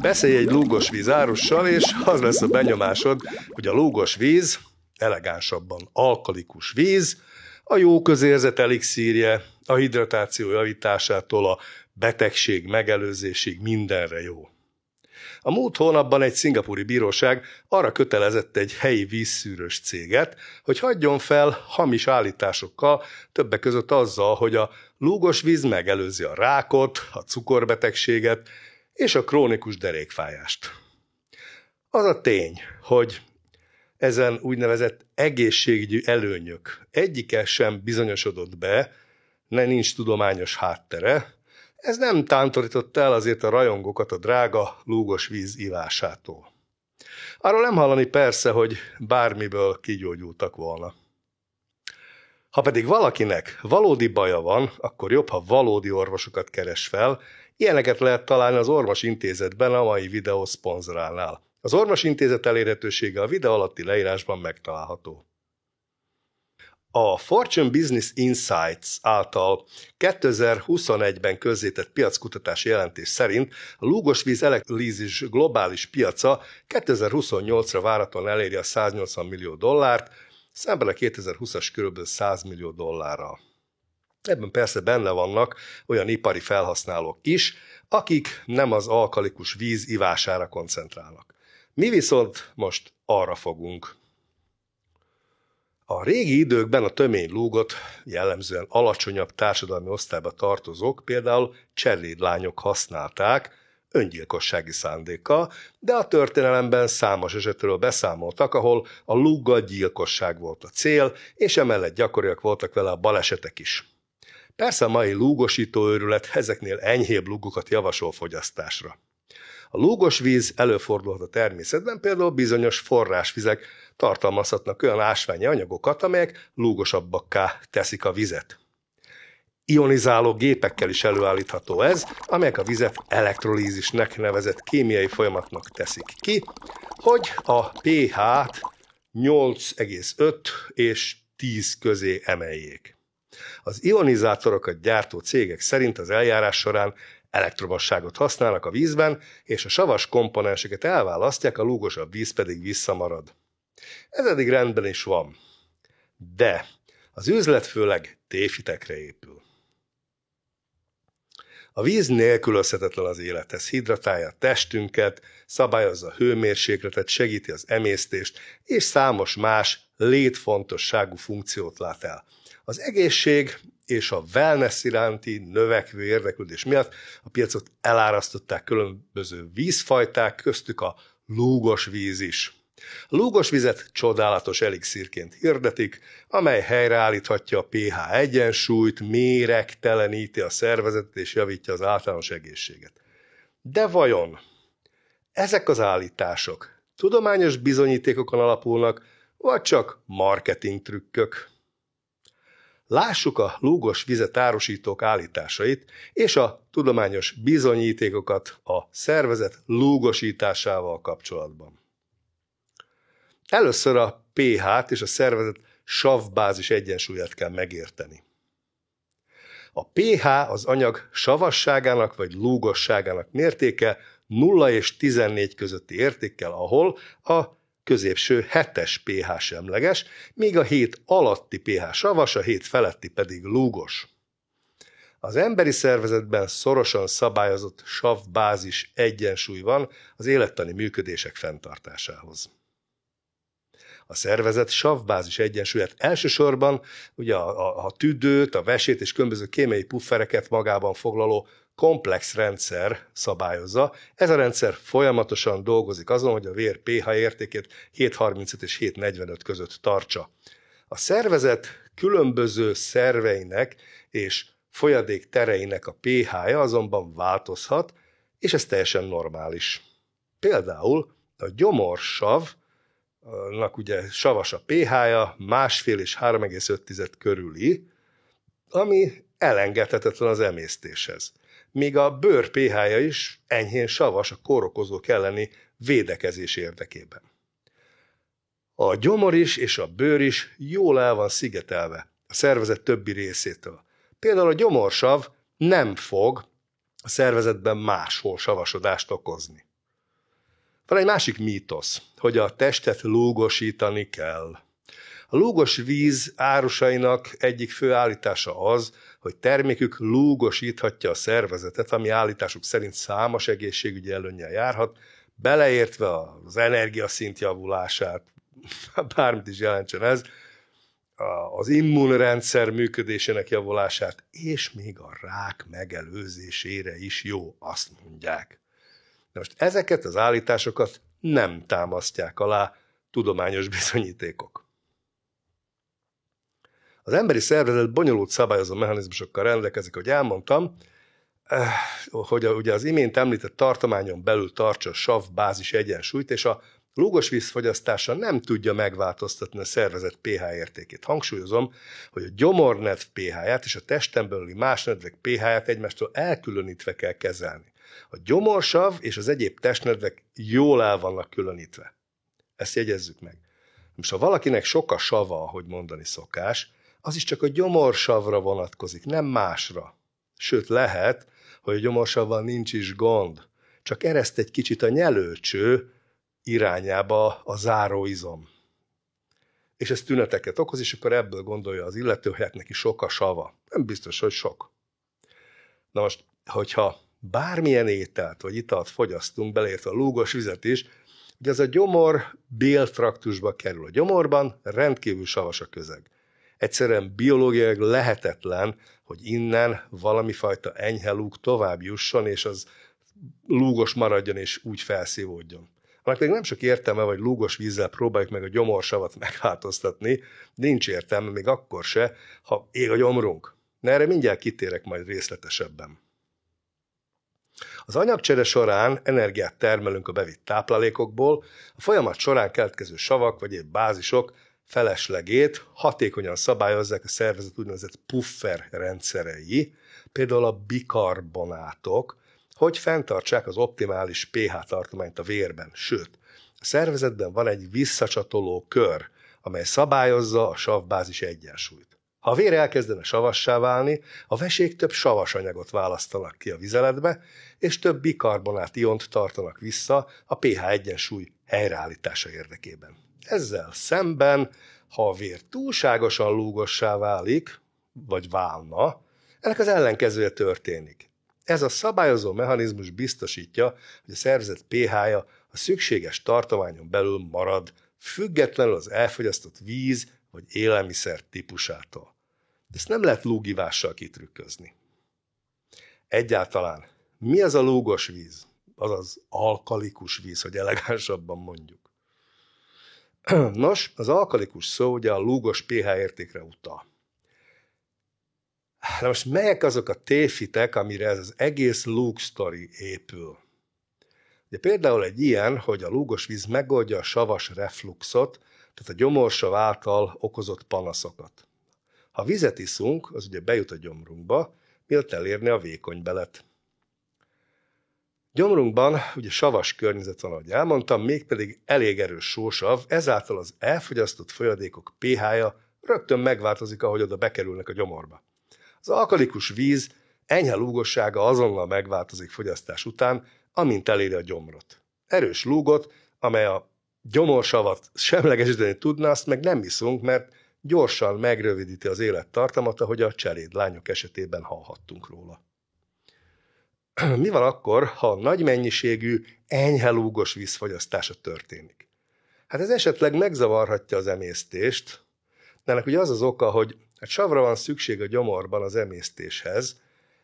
Beszélj egy lúgos víz árussal, és az lesz a benyomásod, hogy a lúgos víz, elegánsabban alkalikus víz, a jó közérzet elixírje, a hidratáció javításától a betegség megelőzésig mindenre jó. A múlt hónapban egy szingapúri bíróság arra kötelezett egy helyi vízszűrős céget, hogy hagyjon fel hamis állításokkal, többek között azzal, hogy a lúgos víz megelőzi a rákot, a cukorbetegséget és a krónikus derékfájást. Az a tény, hogy ezen úgynevezett egészségügyi előnyök egyike sem bizonyosodott be, nincs tudományos háttere, ez nem tántorított el azért a rajongókat a drága lúgos víz ivásától. Arról nem hallani persze, hogy bármiből kigyógyultak volna. Ha pedig valakinek valódi baja van, akkor jobb, ha valódi orvosokat keres fel. Ilyeneket lehet találni az Orvosintézetben a mai videó szponzorálnál. Az Orvosintézet elérhetősége a videó alatti leírásban megtalálható. A Fortune Business Insights által 2021-ben közzétett piackutatási jelentés szerint a lúgos víz elektrolízis globális piaca 2028-ra várhatóan eléri a $180 millió, szemben a 2020-as kb. $100 millió. Ebben persze benne vannak olyan ipari felhasználók is, akik nem az alkalikus víz ivására koncentrálnak. Mi viszont most arra fogunk. A régi időkben a tömény lúgot jellemzően alacsonyabb társadalmi osztályba tartozók, például cselédlányok használták öngyilkossági szándékkal, de a történelemben számos esetről beszámoltak, ahol a lúggal gyilkosság volt a cél, és emellett gyakoriak voltak vele a balesetek is. Persze a mai lúgosító őrület ezeknél enyhébb lúgokat javasol fogyasztásra. A lúgos víz előfordulhat a természetben, például bizonyos forrásvizek tartalmazhatnak olyan ásványi anyagokat, amelyek lúgosabbakká teszik a vizet. Ionizáló gépekkel is előállítható ez, amelyek a vizet elektrolízisnek nevezett kémiai folyamatnak teszik ki, hogy a pH-t 8,5 és 10 közé emeljék. Az ionizátorokat gyártó cégek szerint az eljárás során elektromosságot használnak a vízben, és a savas komponenseket elválasztják, a lúgosabb víz pedig visszamarad. Ez eddig rendben is van. De az üzlet főleg tévhitekre épül. A víz nélkülözhetetlen az élethez, hidratálja a testünket, szabályozza a hőmérsékletet, segíti az emésztést, és számos más létfontosságú funkciót lát el. Az egészség és a wellness iránti növekvő érdeklődés miatt a piacot elárasztották különböző vízfajták, köztük a lúgos víz is. A lúgos vizet csodálatos elixírként hirdetik, amely helyreállíthatja a pH egyensúlyt, méregteleníti a szervezetet és javítja az általános egészséget. De vajon ezek az állítások tudományos bizonyítékokon alapulnak, vagy csak marketing trükkök? Lássuk a lúgos vizet árusítók állításait és a tudományos bizonyítékokat a szervezet lúgosításával kapcsolatban. Először a pH-t és a szervezet sav-bázis egyensúlyát kell megérteni. A pH az anyag savasságának vagy lúgosságának mértéke 0 és 14 közötti értékkel, ahol a középső 7-es pH semleges, míg a 7 alatti pH savas, a 7 feletti pedig lúgos. Az emberi szervezetben szorosan szabályozott sav-bázis egyensúly van az élettani működések fenntartásához. A szervezet sav-bázis egyensúlyát elsősorban ugye a tüdőt, a vesét és különböző kémiai puffereket magában foglaló komplex rendszer szabályozza. Ez a rendszer folyamatosan dolgozik azon, hogy a vér pH értékét 7,35 és 7,45 között tartsa. A szervezet különböző szerveinek és folyadék tereinek a pH-ja azonban változhat, és ez teljesen normális. Például a gyomorsavnak ugye savas a pH-ja 1,5 és 3,5 körüli, ami elengedhetetlen az emésztéshez. Míg a bőr pH-ja is enyhén savas a kórokozók elleni védekezés érdekében. A gyomor is és a bőr is jól el van szigetelve. A a szervezet többi részétől. Például a gyomorsav nem fog a szervezetben máshol savasodást okozni. Van egy másik mítosz, hogy a testet lúgosítani kell. A lúgos víz árusainak egyik fő állítása az, hogy termékük lúgosíthatja a szervezetet, ami állításuk szerint számos egészségügyi előnnyel járhat, beleértve az energiaszint javulását, bármit is jelentsen ez, az immunrendszer működésének javulását, és még a rák megelőzésére is jó, azt mondják. Na most ezeket az állításokat nem támasztják alá tudományos bizonyítékok. Az emberi szervezet bonyolult szabályozó mechanizmusokkal rendelkezik, hogy elmondtam, hogy ugye az imént említett tartományon belül tartsa a sav-bázis egyensúlyt, és a lúgos víz fogyasztása nem tudja megváltoztatni a szervezet pH értékét. Hangsúlyozom, hogy a gyomornedv pH-ját és a testen belüli más nedvek pH-ját egymástól elkülönítve kell kezelni. A gyomorsav és az egyéb testnedvek jól el vannak különítve. Ezt jegyezzük meg. Most ha valakinek sok a sava, ahogy mondani szokás, az is csak a gyomorsavra vonatkozik, nem másra. Sőt, lehet, hogy a gyomorsavval nincs is gond, csak ereszt egy kicsit a nyelőcső irányába a záróizom. És ez tüneteket okoz, és akkor ebből gondolja az illető, hogy hát neki sok a sava. Nem biztos, hogy sok. Na most, hogyha bármilyen ételt vagy italt fogyasztunk, beleértve a lúgos vizet is, ugye ez a gyomor béltraktusba kerül. A gyomorban rendkívül savas a közeg. Egyszerűen biológiailag lehetetlen, hogy innen valami fajta enyhe lúg tovább jusson, és az lúgos maradjon, és úgy felszívódjon. Annak még nem sok értelme, hogy lúgos vízzel próbáljuk meg a gyomorsavat megváltoztatni, nincs értelme még akkor se, ha ég a gyomrunk. De erre mindjárt kitérek majd részletesebben. Az anyagcsere során energiát termelünk a bevitt táplálékokból, a folyamat során keletkező savak vagy épp bázisok feleslegét hatékonyan szabályozzák a szervezet úgynevezett puffer rendszerei, például a bikarbonátok, hogy fenntartsák az optimális pH tartományt a vérben. Sőt, a szervezetben van egy visszacsatoló kör, amely szabályozza a sav-bázis egyensúlyt. Ha a vér elkezdene savassá válni, a vesék több savas anyagot választanak ki a vizeletbe, és több bikarbonát iont tartanak vissza a pH egyensúly helyreállítása érdekében. Ezzel szemben, ha a vér túlságosan lúgossá válik, vagy válna, ennek az ellenkezője történik. Ez a szabályozó mechanizmus biztosítja, hogy a szervezet pH-ja a szükséges tartományon belül marad, függetlenül az elfogyasztott víz vagy élelmiszer típusától. De ezt nem lehet lúgivással kitrükközni. Egyáltalán mi az a lúgos víz? Azaz alkalikus víz, hogy elegánsabban mondjuk. Nos, az alkalikus szó ugye a lúgos pH értékre utal. Na most melyek azok a tévhitek, amire ez az egész lúg sztori épül? Ugye például egy ilyen, hogy a lúgos víz megoldja a savas refluxot, tehát a gyomorsav által okozott panaszokat. Ha vizet iszunk, az ugye bejut a gyomrunkba, mielőtt elérni a vékony belet. Gyomrunkban ugye savas környezet van, ahogy elmondtam, mégpedig elég erős sósav, ezáltal az elfogyasztott folyadékok pH-ja rögtön megváltozik, ahogy oda bekerülnek a gyomorba. Az alkalikus víz enyhe lúgossága azonnal megváltozik fogyasztás után, amint eléri a gyomrot. Erős lúgot, amely a gyomorsavat semlegesíteni tudna, azt meg nem iszunk, mert gyorsan megrövidíti az élettartamot, ahogy a cselédlányok esetében hallhattunk róla. Mi van akkor, ha nagy mennyiségű, enyhe lúgos víz fogyasztása történik? Hát ez esetleg megzavarhatja az emésztést, de ennek ugye az az oka, hogy savra van szükség a gyomorban az emésztéshez,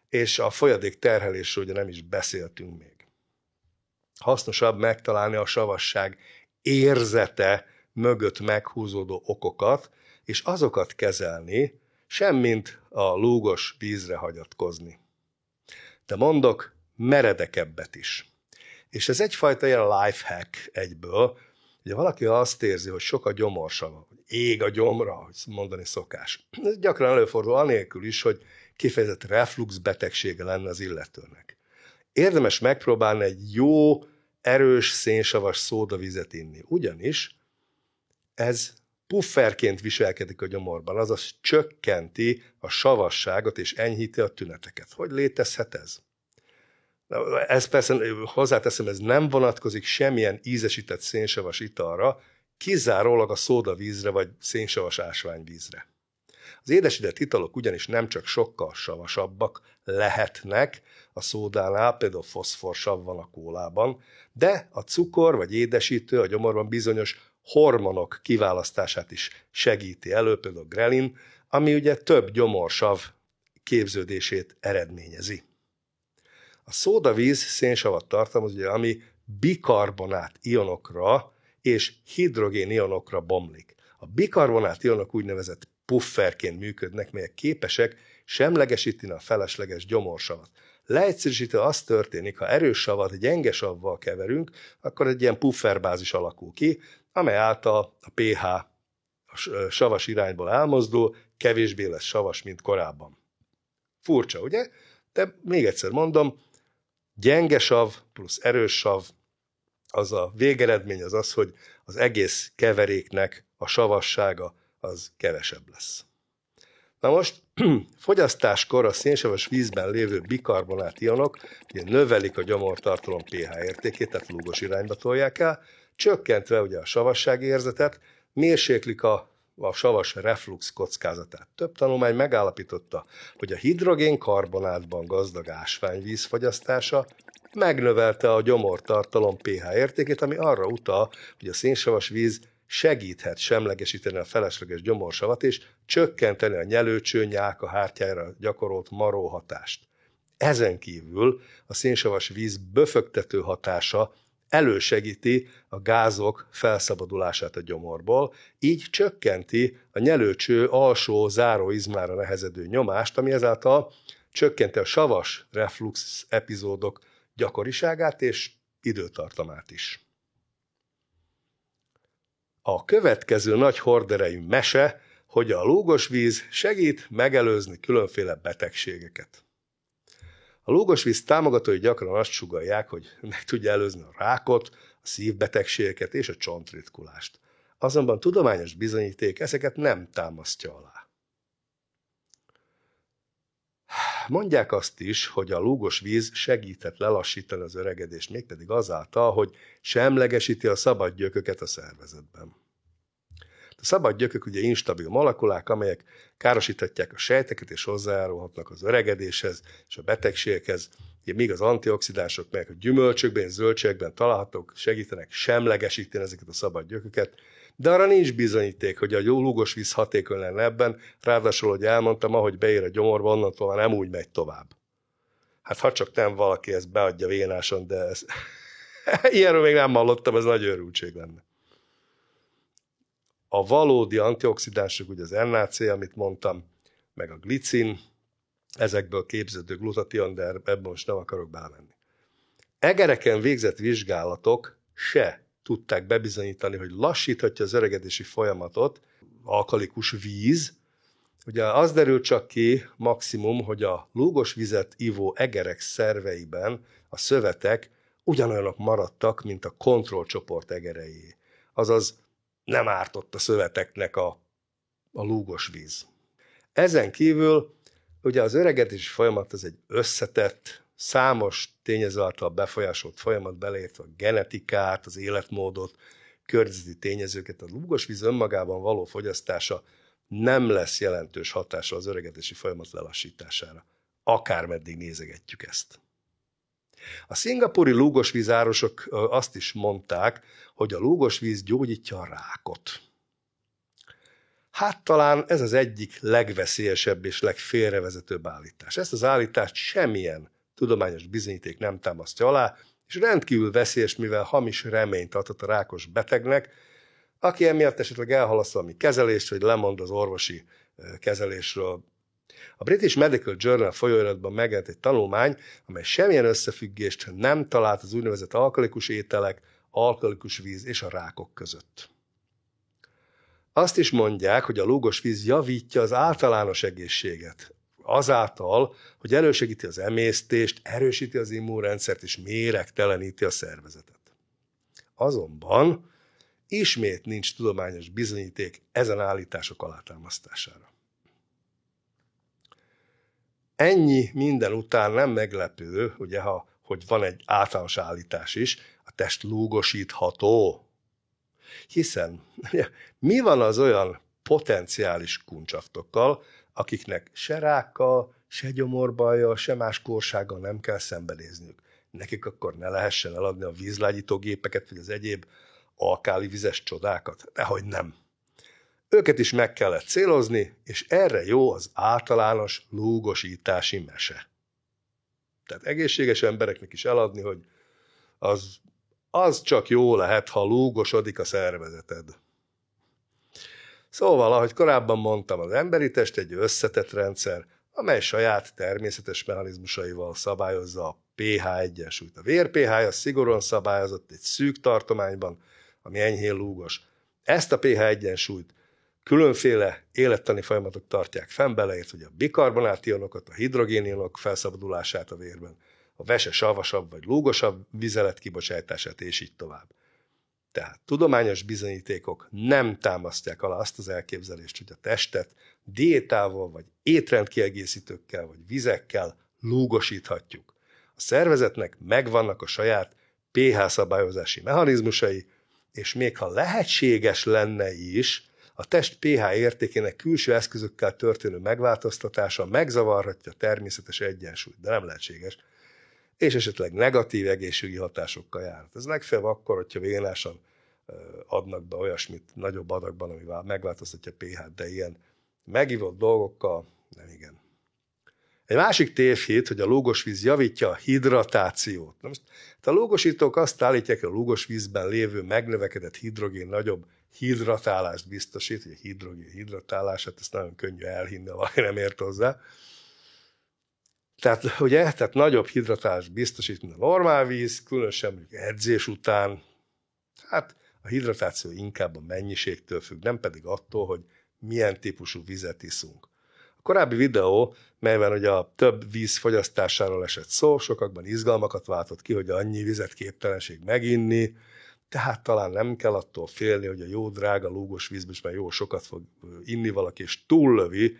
és a folyadék terhelésről ugye nem is beszéltünk még. Hasznosabb megtalálni a savasság érzete mögött meghúzódó okokat, és azokat kezelni, semmint a lúgos vízre hagyatkozni. De mondok meredekebbet is. És ez egyfajta ilyen lifehack egyből, ugye valaki azt érzi, hogy sok a gyomorsava, hogy ég a gyomra, hogy mondani szokás. Ez gyakran előfordul anélkül is, hogy kifejezett reflux betegsége lenne az illetőnek. Érdemes megpróbálni egy jó, erős, szénsavas szódavizet inni, ugyanis ez pufferként viselkedik a gyomorban, azaz csökkenti a savasságot és enyhíti a tüneteket. Hogy létezhet ez? Ez persze, hozzáteszem, ez nem vonatkozik semmilyen ízesített szénsavas italra, kizárólag a szódavízre vagy szénsavas ásványvízre. Az édesített italok ugyanis nem csak sokkal savasabbak lehetnek a szódánál, például foszforsav van a kólában, de a cukor vagy édesítő a gyomorban bizonyos hormonok kiválasztását is segíti elő, például grelin, ami ugye több gyomorsav képződését eredményezi. A szódavíz szénsavat tartalmaz, ugye, ami bikarbonát ionokra és hidrogén ionokra bomlik. A bikarbonát ionok úgynevezett pufferként működnek, melyek képesek semlegesíteni a felesleges gyomorsavat. Leegyszerűsítve az történik, ha erős savat gyenge savval keverünk, akkor egy ilyen pufferbázis alakul ki, amely által a pH a savas irányból elmozdul, kevésbé lesz savas, mint korábban. Furcsa, ugye? De még egyszer mondom, gyenge sav plusz erős sav, az a végeredmény az, hogy az egész keveréknek a savassága az kevesebb lesz. Na most, fogyasztáskor a szénsavas vízben lévő bikarbonát ionok ugye növelik a gyomortartalom pH értékét, tehát lúgos irányba tolják el, csökkentve ugye a savassági érzetet, mérséklik a savas reflux kockázatát. Több tanulmány megállapította, hogy a hidrogénkarbonátban gazdag ásványvíz fogyasztása megnövelte a gyomortartalom pH értékét, ami arra utal, hogy a szénsavas víz segíthet semlegesíteni a felesleges gyomorsavat és csökkenteni a nyelőcső nyálka hártyára gyakorolt maró hatást. Ezen kívül a szénsavas víz böfögtető hatása elősegíti a gázok felszabadulását a gyomorból, így csökkenti a nyelőcső alsó záróizmára nehezedő nyomást, ami ezáltal csökkenti a savas reflux epizódok gyakoriságát és időtartamát is. A következő nagy horderejű mese, hogy a lúgos víz segít megelőzni különféle betegségeket. A lúgos víz támogatói gyakran azt sugallják, hogy meg tudja előzni a rákot, a szívbetegségeket és a csontritkulást. Azonban tudományos bizonyíték ezeket nem támasztja alá. Mondják azt is, hogy a lúgos víz segített lelassítani az öregedést, mégpedig azáltal, hogy semlegesíti a szabad gyököket a szervezetben. A szabad gyökök ugye instabil molekulák, amelyek károsíthatják a sejteket és hozzájárulhatnak az öregedéshez és a betegségekhez, míg az antioxidánsok, melyek a gyümölcsökben és zöldségekben találhatók, segítenek semlegesíteni ezeket a szabad gyököket, de arra nincs bizonyíték, hogy a lúgos víz hatékony lenne ebben, ráadásul, hogy elmondtam, ahogy beér a gyomorba, onnantól már nem úgy megy tovább. Hát ha csak nem valaki ezt beadja vénáson, de ez... ilyenről még nem hallottam, ez nagy örültség lenne. A valódi antioxidánsok, ugye az NAC, amit mondtam, meg a glicin, ezekből képződő glutation, de ebben most nem akarok belemenni. Egereken végzett vizsgálatok se tudták bebizonyítani, hogy lassíthatja az öregedési folyamatot alkalikus víz. Ugye az derült csak ki maximum, hogy a lúgos vizet ivó egerek szerveiben a szövetek ugyanolyanok maradtak, mint a kontrollcsoport egerei. Azaz nem ártott a szöveteknek a lúgos víz. Ezen kívül ugye az öregedési folyamat az egy összetett, számos tényező által befolyásolt folyamat, beleértve a genetikát, az életmódot, környezeti tényezőket. A lúgos víz önmagában való fogyasztása nem lesz jelentős hatása az öregedési folyamat lelassítására. Akármeddig nézegetjük ezt. A szingapúri lúgosvízárosok azt is mondták, hogy a lúgosvíz gyógyítja a rákot. Hát talán ez az egyik legveszélyesebb és legfélrevezetőbb állítás. Ezt az állítást semmilyen tudományos bizonyíték nem támasztja alá, és rendkívül veszélyes, mivel hamis reményt adhat a rákos betegnek, aki emiatt esetleg elhalaszt valami kezelést, vagy lemond az orvosi kezelésről. A British Medical Journal folyóiratban megjelent egy tanulmány, amely semmilyen összefüggést nem talált az úgynevezett alkalikus ételek, alkalikus víz és a rákok között. Azt is mondják, hogy a lúgos víz javítja az általános egészséget, azáltal, hogy elősegíti az emésztést, erősíti az immunrendszert és méregteleníti a szervezetet. Azonban ismét nincs tudományos bizonyíték ezen állítások alátámasztására. Ennyi minden után nem meglepő, ugye, hogy van egy általános állítás is, a test lúgosítható. Hiszen mi van az olyan potenciális kuncsaftokkal, akiknek se rákkal, se gyomorbajjal, se más kórsággal nem kell szembenézniük. Nekik akkor ne lehessen eladni a vízlágyítógépeket, vagy az egyéb alkáli vizes csodákat? Dehogy nem. Őket is meg kellett célozni, és erre jó az általános lúgosítási mese. Tehát egészséges embereknek is eladni, hogy az csak jó lehet, ha lúgosodik a szervezeted. Szóval, ahogy korábban mondtam, az emberi test egy összetett rendszer, amely saját természetes mechanizmusaival szabályozza a pH egyensúlyt. A vér pH-ja szigorúan szabályozott egy szűk tartományban, ami enyhén lúgos. Ezt a pH egyensúlyt különféle élettani folyamatok tartják fenn, beleért, hogy a bikarbonát ionokat, a hidrogénionok felszabadulását a vérben, a vese savasabb vagy lúgosabb vizelet kibocsátását, és így tovább. Tehát tudományos bizonyítékok nem támasztják alá azt az elképzelést, hogy a testet diétával, vagy étrendkiegészítőkkel, vagy vizekkel lúgosíthatjuk. A szervezetnek megvannak a saját pH szabályozási mechanizmusai, és még ha lehetséges lenne is, a test pH értékének külső eszközökkel történő megváltoztatása megzavarhatja a természetes egyensúlyt, de nem lehetséges, és esetleg negatív egészségügyi hatásokkal jár. Ez legfeljebb akkor, hogyha vénásan adnak be olyasmit nagyobb adagban, ami megváltoztatja a pH-t, de ilyen megivott dolgokkal nem igen. Egy másik tévhit, hogy a lúgos víz javítja a hidratációt. Na most, a lúgosítók azt állítják, hogy a lúgos vízben lévő megnövekedett hidrogén nagyobb hidratálást biztosít, hogy a hidrogén hidratálását, ezt nagyon könnyű elhinni, ha valaki nem ért hozzá. Tehát nagyobb hidratálást biztosít, mint a normál víz, különösen mondjuk edzés után. Hát a hidratáció inkább a mennyiségtől függ, nem pedig attól, hogy milyen típusú vizet iszunk. A korábbi videó, melyben ugye a több víz fogyasztásáról esett szó, sokakban izgalmakat váltott ki, hogy annyi vizet képtelenség meginni, tehát talán nem kell attól félni, hogy a jó drága lúgos vízből is már jó sokat fog inni valaki, és túllövi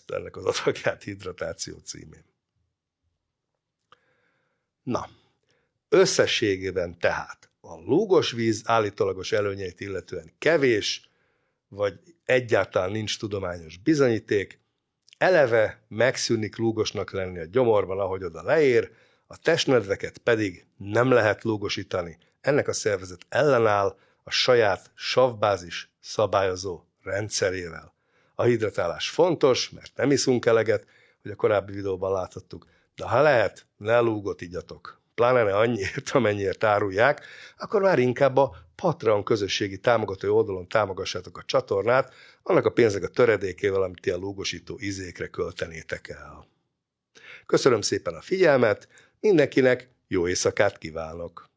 ennek az adagját hidratáció címén. Na, összességében tehát a lúgos víz állítólagos előnyeit illetően kevés, vagy egyáltalán nincs tudományos bizonyíték, eleve megszűnik lúgosnak lenni a gyomorban, ahogy oda leér, a testnedveket pedig nem lehet lúgosítani. Ennek a szervezet ellenáll a saját savbázis szabályozó rendszerével. A hidratálás fontos, mert nem iszunk eleget, hogy a korábbi videóban láthattuk, de ha lehet, ne lúgot igyatok. Pláne ne annyiért, amennyiért árulják, akkor már inkább a Patreon közösségi támogatói oldalon támogassátok a csatornát, annak a pénznek a töredékével, amit ti a lúgosító izékre költenétek el. Köszönöm szépen a figyelmet, mindenkinek jó éjszakát kívánok!